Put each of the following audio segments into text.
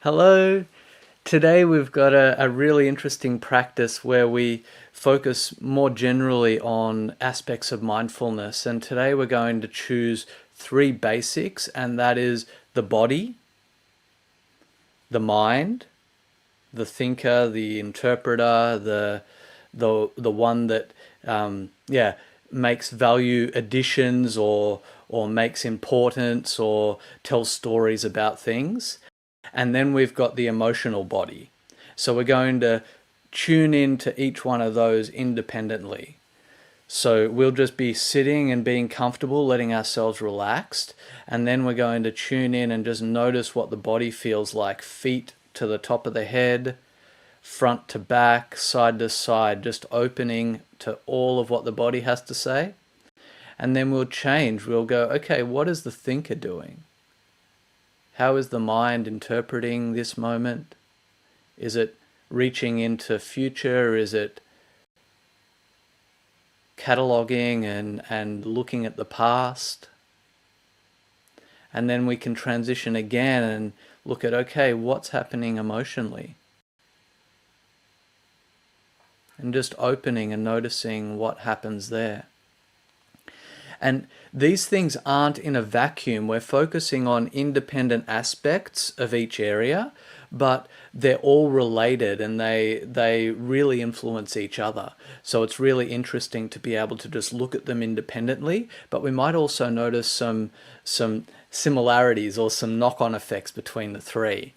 Hello. Today we've got a really interesting practice where we focus more generally on aspects of mindfulness. And today we're going to choose three basics, and that is the body, the mind, the thinker, the interpreter, the one that makes value additions or makes importance or tells stories about things. And then we've got the emotional body. So we're going to tune into each one of those independently. So we'll just be sitting and being comfortable, letting ourselves relaxed. And then we're going to tune in and just notice what the body feels like. Feet to the top of the head, front to back, side to side, just opening to all of what the body has to say. And then we'll change. We'll go, okay, what is the thinker doing? How is the mind interpreting this moment? Is it reaching into future? Is it cataloging and looking at the past? And then we can transition again and look at, okay, what's happening emotionally? And just opening and noticing what happens there. And these things aren't in a vacuum. We're focusing on independent aspects of each area, but they're all related and they really influence each other. So it's really interesting to be able to just look at them independently, but we might also notice some similarities or some knock-on effects between the three.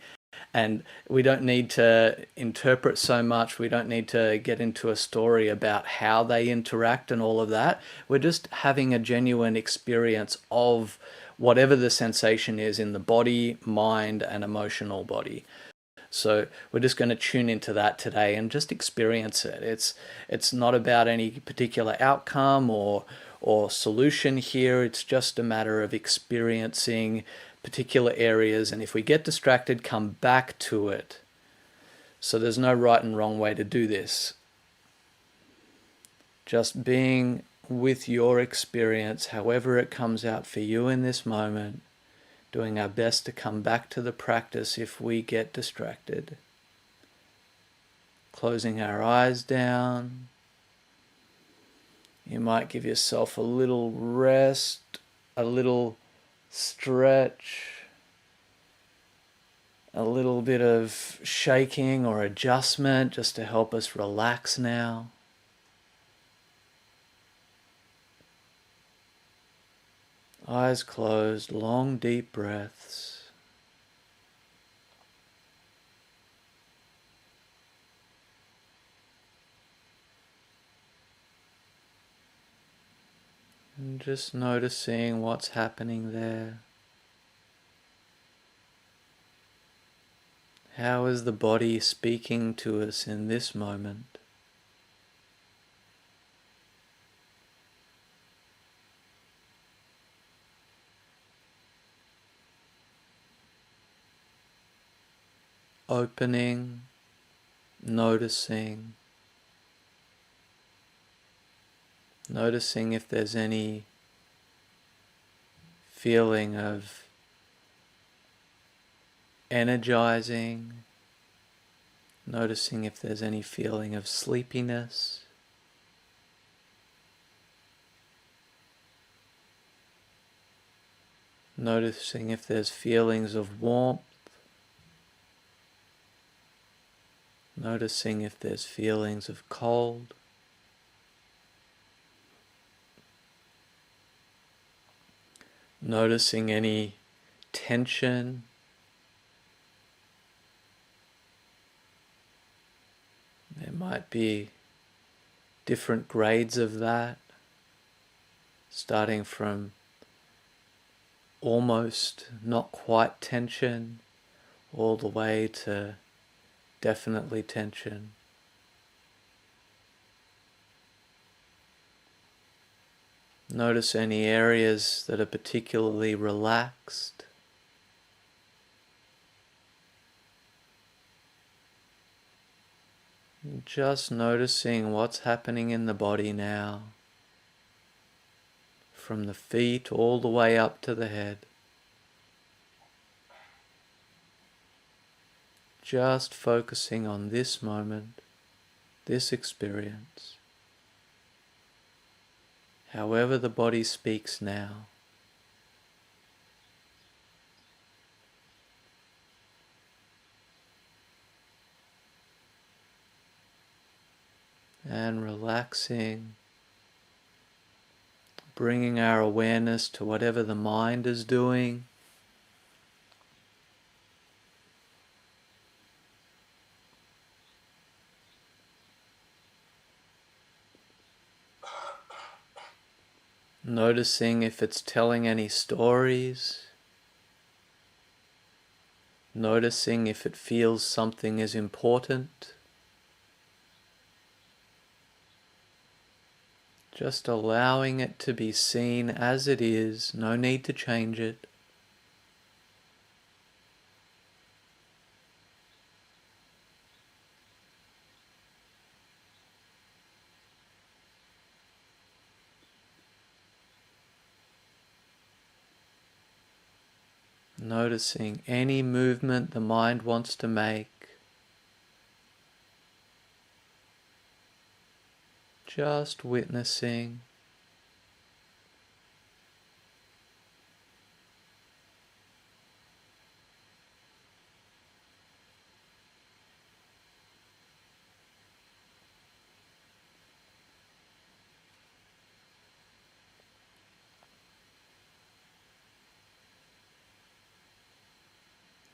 And we don't need to interpret so much. We don't need to get into a story about how they interact and all of that. We're just having a genuine experience of whatever the sensation is in the body, mind, and emotional body. So we're just going to tune into that today and just experience it. It's not about any particular outcome or solution here. It's just a matter of experiencing particular areas, and if we get distracted, come back to it. So there's no right and wrong way to do this. Just being with your experience, however it comes out for you in this moment, doing our best to come back to the practice if we get distracted. Closing our eyes down. You might give yourself a little rest, a little stretch, a little bit of shaking or adjustment just to help us relax now. Eyes closed, long deep breaths. And just noticing what's happening there. How is the body speaking to us in this moment? Opening, noticing if there's any feeling of energizing, noticing if there's any feeling of sleepiness, noticing if there's feelings of warmth, noticing if there's feelings of cold. Noticing any tension. There might be different grades of that, starting from almost not quite tension, all the way to definitely tension. Notice any areas that are particularly relaxed. Just noticing what's happening in the body now, from the feet all the way up to the head. just focusing on this moment, this experience, however the body speaks now. And relaxing, bringing our awareness to whatever the mind is doing. Noticing if it's telling any stories. Noticing if it feels something is important. Just allowing it to be seen as it is, no need to change it. Noticing any movement the mind wants to make. Just witnessing.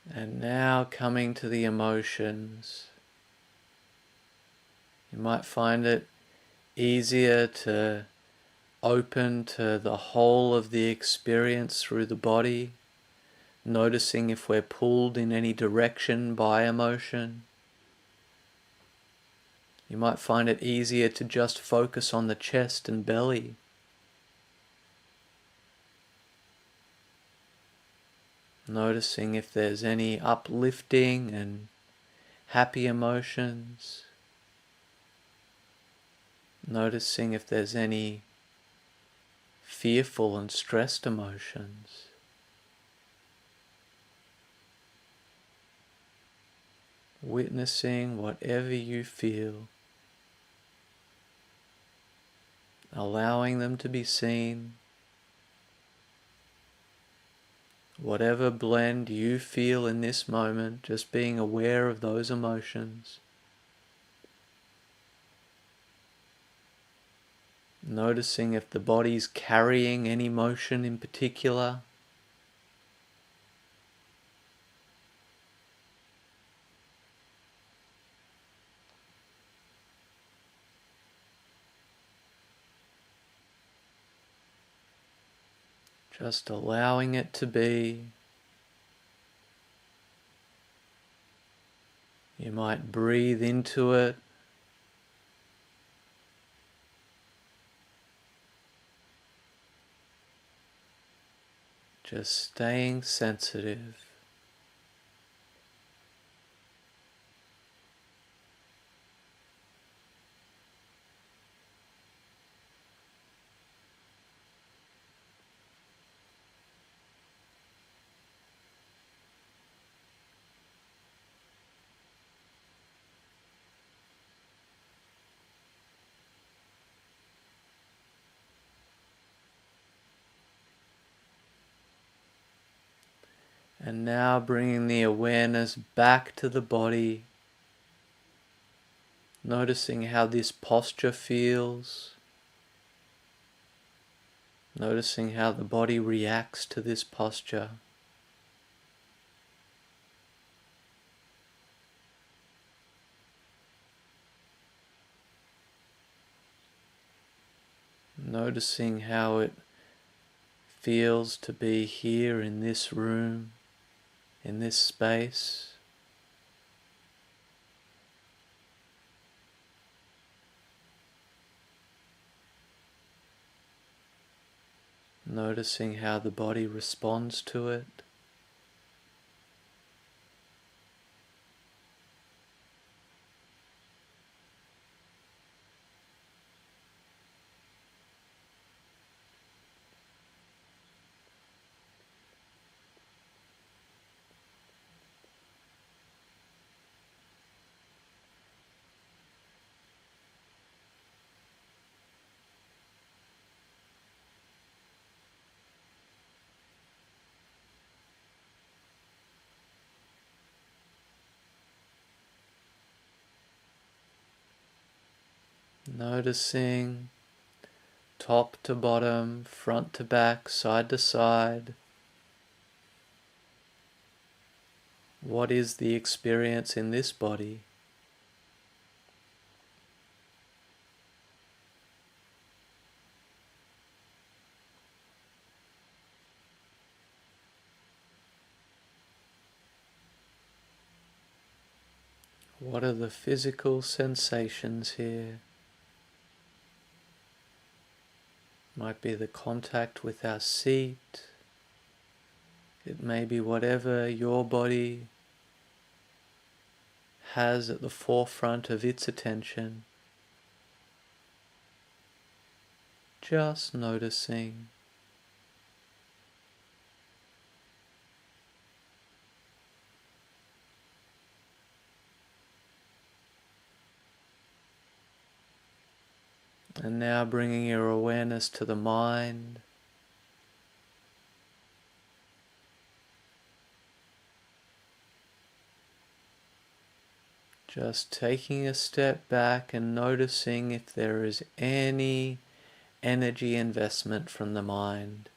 And now coming to the emotions. You might find it easier to open to the whole of the experience through the body, noticing if we're pulled in any direction by emotion. You might find it easier to just focus on the chest and belly. Noticing if there's any uplifting and happy emotions. Noticing if there's any fearful and stressed emotions. Witnessing whatever you feel. Allowing them to be seen. Whatever blend you feel in this moment, just being aware of those emotions. Noticing if the body's carrying any motion in particular. Just allowing it to be. You might breathe into it. Just staying sensitive. And now bringing the awareness back to the body, noticing how this posture feels, noticing how the body reacts to this posture. Noticing how it feels to be here in this room, in this space. Noticing how the body responds to it. Noticing top to bottom, front to back, side to side. What is the experience in this body? What are the physical sensations here? Might be the contact with our seat. It may be whatever your body has at the forefront of its attention. Just noticing. And now bringing your awareness to the mind. Just taking a step back and noticing if there is any energy investment from the mind.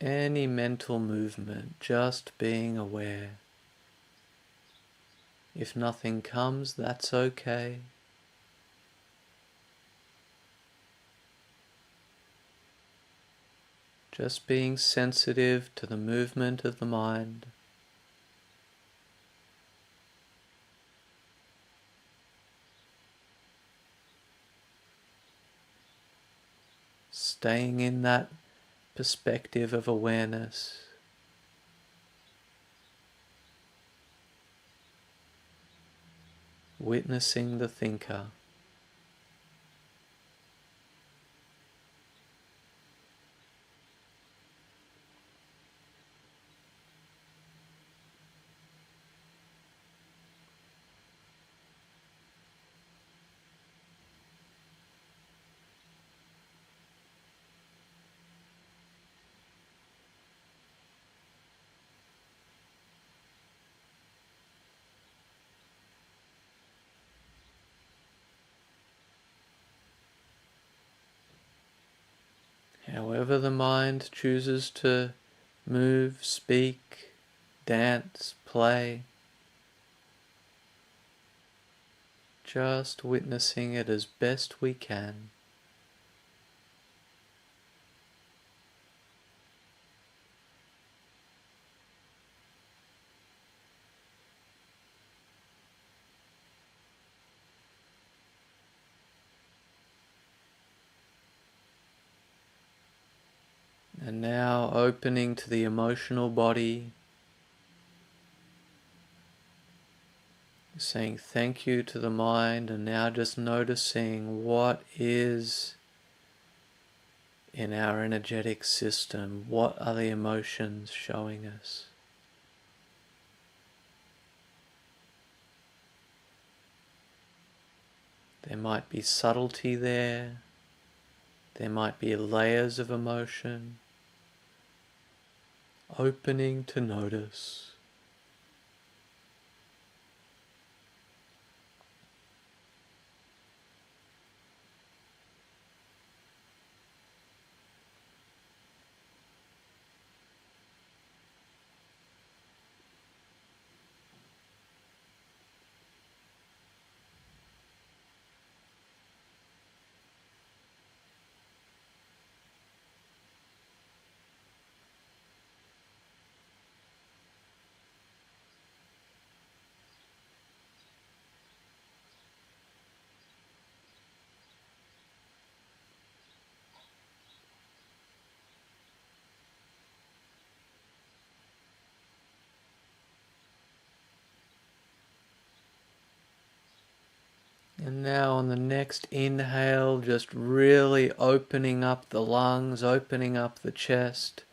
Any mental movement, just being aware. If nothing comes, that's okay. Just being sensitive to the movement of the mind. Staying in that perspective of awareness. Witnessing the thinker. However the mind chooses to move, speak, dance, play, just witnessing it as best we can. And now opening to the emotional body, saying thank you to the mind, and now just noticing what is in our energetic system. What are the emotions showing us? There might be subtlety there. There might be layers of emotion. Opening to notice. And now on the next inhale, just really opening up the lungs, opening up the chest,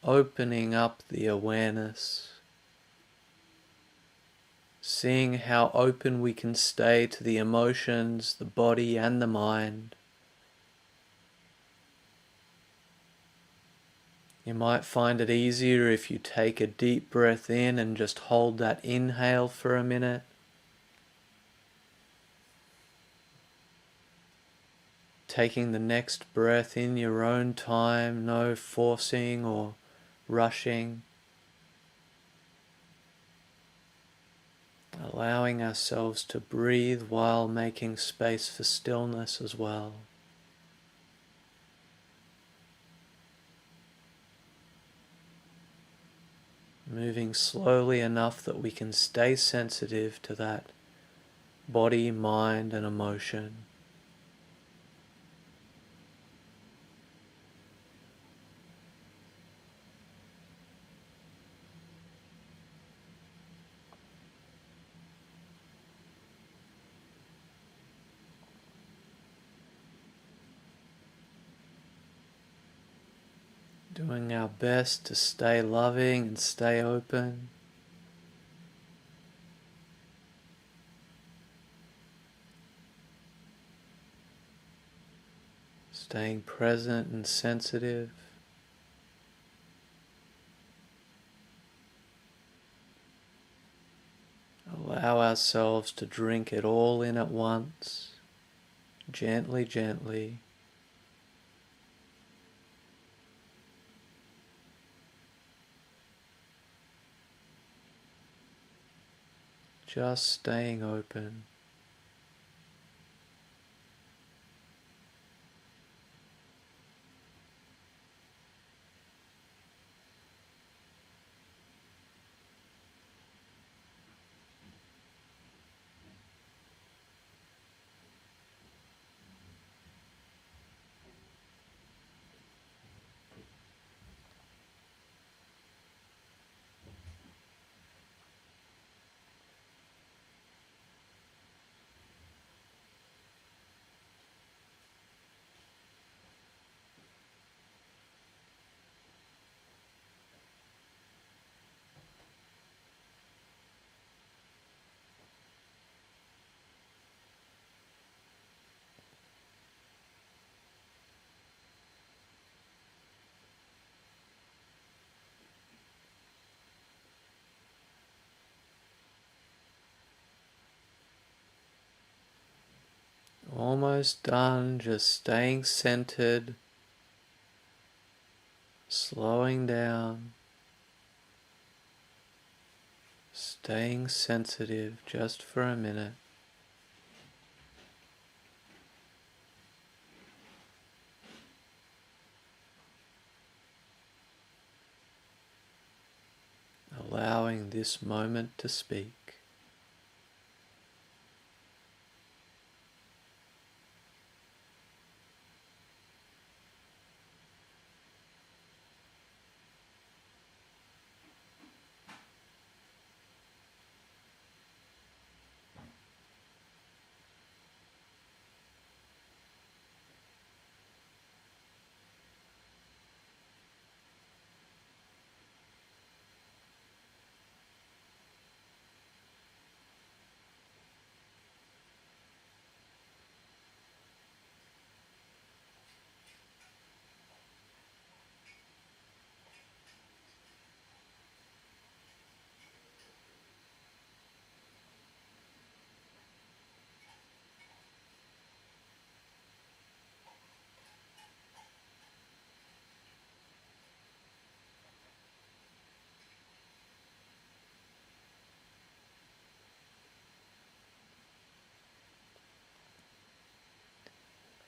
opening up the awareness. Seeing how open we can stay to the emotions, the body and the mind. You might find it easier if you take a deep breath in and just hold that inhale for a minute. Taking the next breath in your own time, no forcing or rushing. Allowing ourselves to breathe while making space for stillness as well. Moving slowly enough that we can stay sensitive to that body, mind, and emotion. Doing our best to stay loving and stay open. Staying present and sensitive. Allow ourselves to drink it all in at once, gently, gently. Just staying open. Almost done, just staying centered, slowing down, staying sensitive just for a minute. Allowing this moment to speak.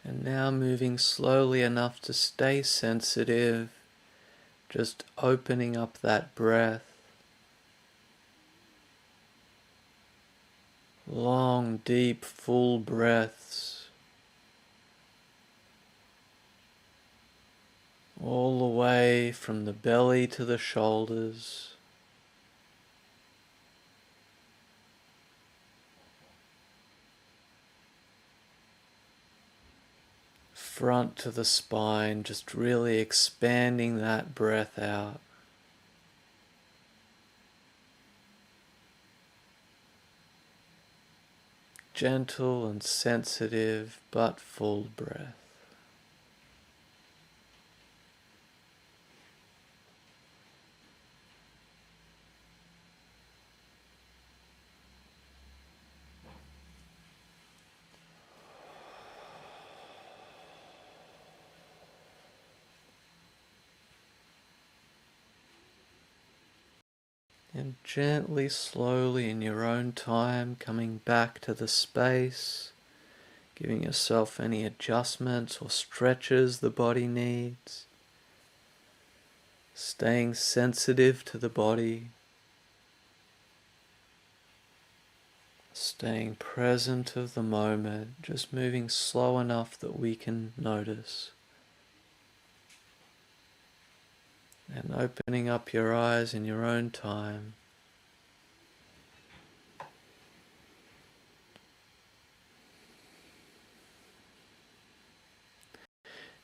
And now moving slowly enough to stay sensitive, just opening up that breath. Long, deep, full breaths. All the way from the belly to the shoulders. Front to the spine, just really expanding that breath out. Gentle and sensitive, but full breath. And gently, slowly, in your own time, coming back to the space, giving yourself any adjustments or stretches the body needs, staying sensitive to the body, staying present of the moment, just moving slow enough that we can notice. And opening up your eyes in your own time.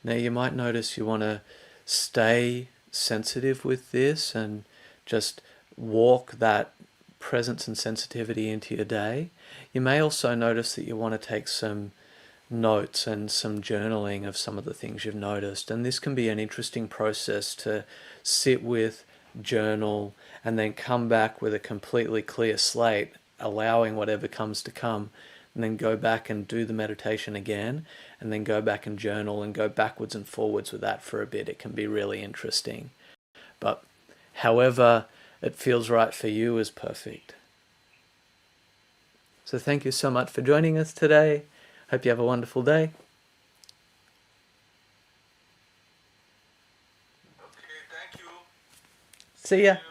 Now you might notice you want to stay sensitive with this and just walk that presence and sensitivity into your day. You may also notice that you want to take some notes and some journaling of some of the things you've noticed. And this can be an interesting process to sit with, journal, and then come back with a completely clear slate, allowing whatever comes to come, and then go back and do the meditation again, and then go back and journal and go backwards and forwards with that for a bit. It can be really interesting. But however it feels right for you is perfect. So thank you so much for joining us today. Hope you have a wonderful day. Okay, thank you. See ya.